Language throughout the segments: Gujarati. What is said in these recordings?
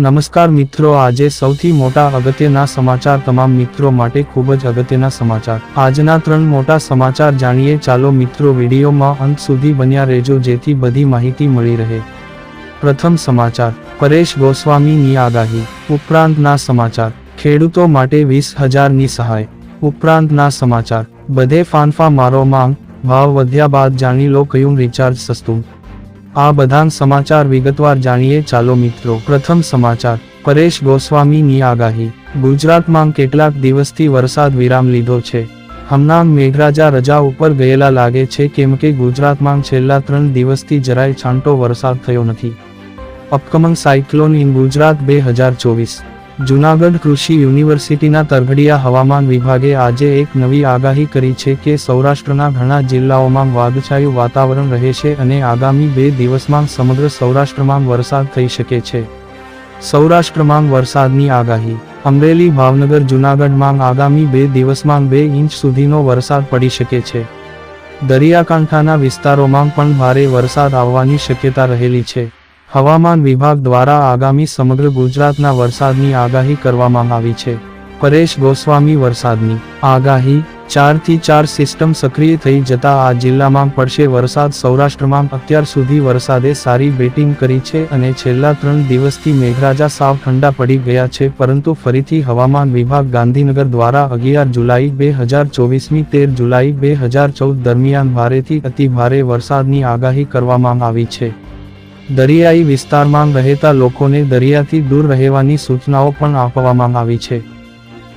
નમસ્કાર મિત્રો, આજે સૌથી મોટા અગત્યના સમાચાર તમામ મિત્રો માટે ખૂબ જ અગત્યના સમાચાર. આજના 3 મોટા સમાચાર જાણીએ. ચાલો મિત્રો, વિડીયોમાં અંત સુધી બન્યા રહેજો જેથી બધી માહિતી મળી રહે. પ્રથમ સમાચાર, પરેશ ગોસ્વામીની આગાહી. ઉપરાંતના સમાચાર, ખેડૂતો માટે 20,000ની સહાય. ઉપરાંતના સમાચાર, બધે ફાંફા મારો માંગ, ભાવ વધ્યા બાદ જાણી લો કયું રિચાર્જ સસ્તું. આ બધા સમાચાર વિગતવાર જાણીએ. ચાલો મિત્રો, પ્રથમ સમાચાર, પરેશ ગોસ્વામીની આગાહી. ગુજરાતમાં કેટલાક દિવસથી વરસાદ વિરામ લીધો છે. હમણાં મેઘરાજા રજા ઉપર ગયેલા લાગે છે કેમ કે ગુજરાતમાં છેલ્લા 3 દિવસથી જરાય છાંટો વરસાદ થયો નથી. Upcoming cyclone in Gujarat 2024. Junagadh કૃષિ યુનિવર્સિટીના તરઘડિયા હવામાન વિભાગે આજે એક નવી આગાહી કરી છે કે સૌરાષ્ટ્રના ઘણા જિલ્લાઓમાં વાદળછાયું વાતાવરણ રહેશે અને આગામી 2 દિવસમાં સમગ્ર સૌરાષ્ટ્રમાં વરસાદ થઈ શકે છે. સૌરાષ્ટ્રમાં વરસાદની આગાહી. અમરેલી, ભાવનગર, જૂનાગઢમાં આગામી 2 દિવસમાં 2 ઇંચ સુધીનો વરસાદ પડી શકે છે. દરિયાકાંઠાના વિસ્તારોમાં પણ ભારે વરસાદ આવવાની શક્યતા રહેલી છે. હવામાન વિભાગ દ્વારા આગામી સમગ્ર ગુજરાતના વરસાદની આગાહી કરવામાં આવી છે. પરેશ ગોસ્વામી વરસાદની આગાહી. 4 થી 4 સિસ્ટમ સક્રિય થઈ જતા આ જિલ્લામાં પડશે વરસાદ. સૌરાષ્ટ્રમાં અત્યાર સુધી વરસાદે સારી બેટિંગ કરી છે અને છેલ્લા 3 દિવસથી મેઘરાજા સાવ ઠંડા પડી ગયા છે, પરંતુ ફરીથી હવામાન વિભાગ ગાંધીનગર દ્વારા 11 જુલાઈ 2024 થી 13 જુલાઈ 2014 દરમિયાન ભારેથી અતિ ભારે વરસાદની આગાહી કરવામાં આવી છે. દરિયાઈ વિસ્તારમાં રહેતા લોકોને દરિયાથી દૂર રહેવાની સૂચનાઓ પણ આપવામાં આવી છે.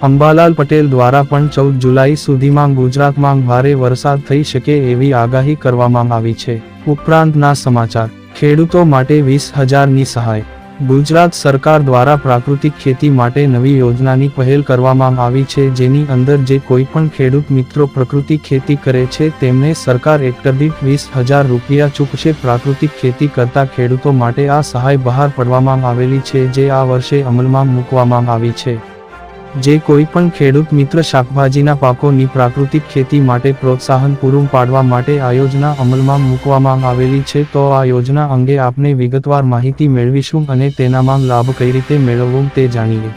અંબાલાલ પટેલ દ્વારા પણ 14 જુલાઈ સુધીમાં ગુજરાતમાં ભારે વરસાદ થઈ શકે એવી આગાહી કરવામાં આવી છે. ઉપરાંતના સમાચાર, ખેડૂતો માટે 20,000ની સહાય. ગુજરાત સરકાર દ્વારા પ્રાકૃતિક ખેતી માટે નવી યોજનાની પહેલ કરવામાં આવી છે, જેની અંદર જે કોઈ પણ ખેડૂત મિત્રો પ્રાકૃતિક ખેતી કરે છે તેમને સરકાર હેક્ટર દીઠ 20,000 રૂપિયા ચૂકવશે. પ્રાકૃતિક ખેતી કરતા ખેડૂતો માટે આ સહાય બહાર પાડવામાં આવેલી છે, જે આ વર્ષે અમલમાં મૂકવામાં આવી છે. જે કોઈ પણ ખેડૂત મિત્ર શાકભાજીના પાકોની પ્રાકૃતિક ખેતી માટે પ્રોત્સાહન પૂરું પાડવા માટે આ યોજના અમલમાં મૂકવામાં આવેલી છે, તો આ યોજના અંગે આપણે વિગતવાર માહિતી મેળવીશું અને તેનામાં લાભ કઈ રીતે મેળવવો તે જાણીએ.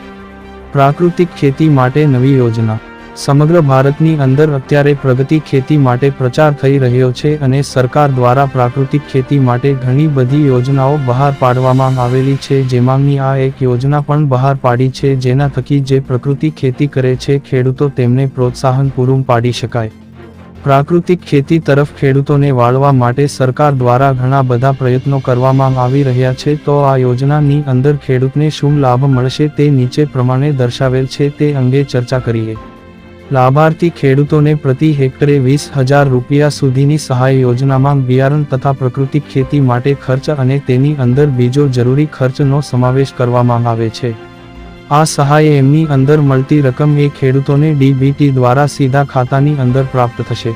પ્રાકૃતિક ખેતી માટે નવી યોજના. સમગ્ર ભારતની અંદર અત્યારે પ્રગતિ ખેતી માટે પ્રચાર થઈ રહ્યો છે અને સરકાર દ્વારા પ્રાકૃતિક ખેતી માટે ઘણી બધી યોજનાઓ બહાર પાડવામાં આવેલી છે, જેમાંની આ એક યોજના પણ બહાર પાડી છે, જેના થકી જે પ્રકૃતિ ખેતી કરે છે ખેડૂતો તેમને પ્રોત્સાહન પૂરું પાડી શકાય. પ્રાકૃતિક ખેતી તરફ ખેડૂતોને વાળવા માટે સરકાર દ્વારા ઘણા બધા પ્રયત્નો કરવામાં આવી રહ્યા છે, તો આ યોજનાની અંદર ખેડૂતને શું લાભ મળશે તે નીચે પ્રમાણે દર્શાવેલ છે, તે અંગે ચર્ચા કરીએ. લાભાર્થી ખેડૂતોને પ્રતિ હેક્ટરે 20,000 રૂપિયા સુધીની સહાય. યોજનામાં બિયારણ તથા પ્રાકૃતિક ખેતી માટે ખર્ચ અને તેની અંદર બીજો જરૂરી ખર્ચનો સમાવેશ કરવામાં આવે છે. આ સહાય એમની અંદર મળતી રકમ એ ખેડૂતોને ડીબીટી દ્વારા સીધા ખાતાની અંદર પ્રાપ્ત થશે.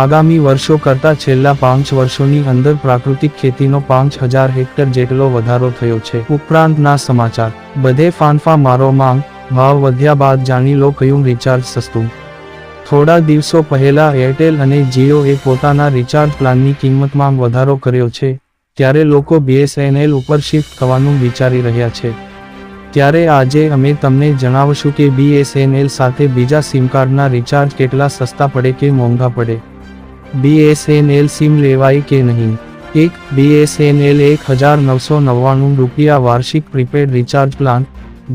આગામી વર્ષો કરતાં છેલ્લા 5 વર્ષોની અંદર પ્રાકૃતિક ખેતીનો 5,000 હેક્ટર જેટલો વધારો થયો છે. ઉપરાંતના સમાચાર, બધે ફાંફા મારો માંગ, ભાવ વધ્યા બાદ જાણી લો કયું રિચાર્જ સસ્તું. થોડા દિવસો પહેલા એરટેલ અને જીઓએ પોતાના રિચાર્જ પ્લાનની કિંમતમાં વધારો કર્યો છે, ત્યારે લોકો BSNL ઉપર શિફ્ટ થવાનું વિચારી રહ્યા છે. ત્યારે આજે અમે તમને જણાવશું કે BSNL સાથે બીજા સિમ કાર્ડના રિચાર્જ કેટલા સસ્તા પડે કે મોંઘા પડે. BSNL સિમ લેવાય કે નહીં. એક BSNL 1,999 રૂપિયા વાર્ષિક પ્રીપેડ રિચાર્જ પ્લાન,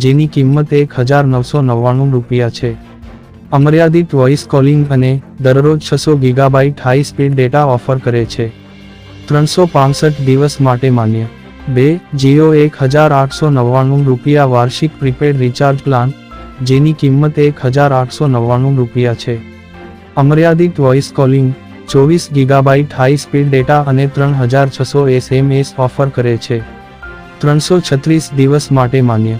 જેની કિંમત 1,999 રૂપિયા છે. અમર્યાદિત વોઇસ કોલિંગ અને દરરોજ 600 gigabyte high speed data offer કરે છે. 365 દિવસ માટે માન્ય. 2 જીઓ 1,899 રૂપિયા વાર્ષિક પ્રીપેડ રિચાર્જ પ્લાન, જેની કિંમત 1,899 રૂપિયા છે. અમર્યાદિત voice calling, 24 gigabyte high speed data અને 3,600 SMS ઓફર કરે છે. 336 દિવસ માટે માન્ય.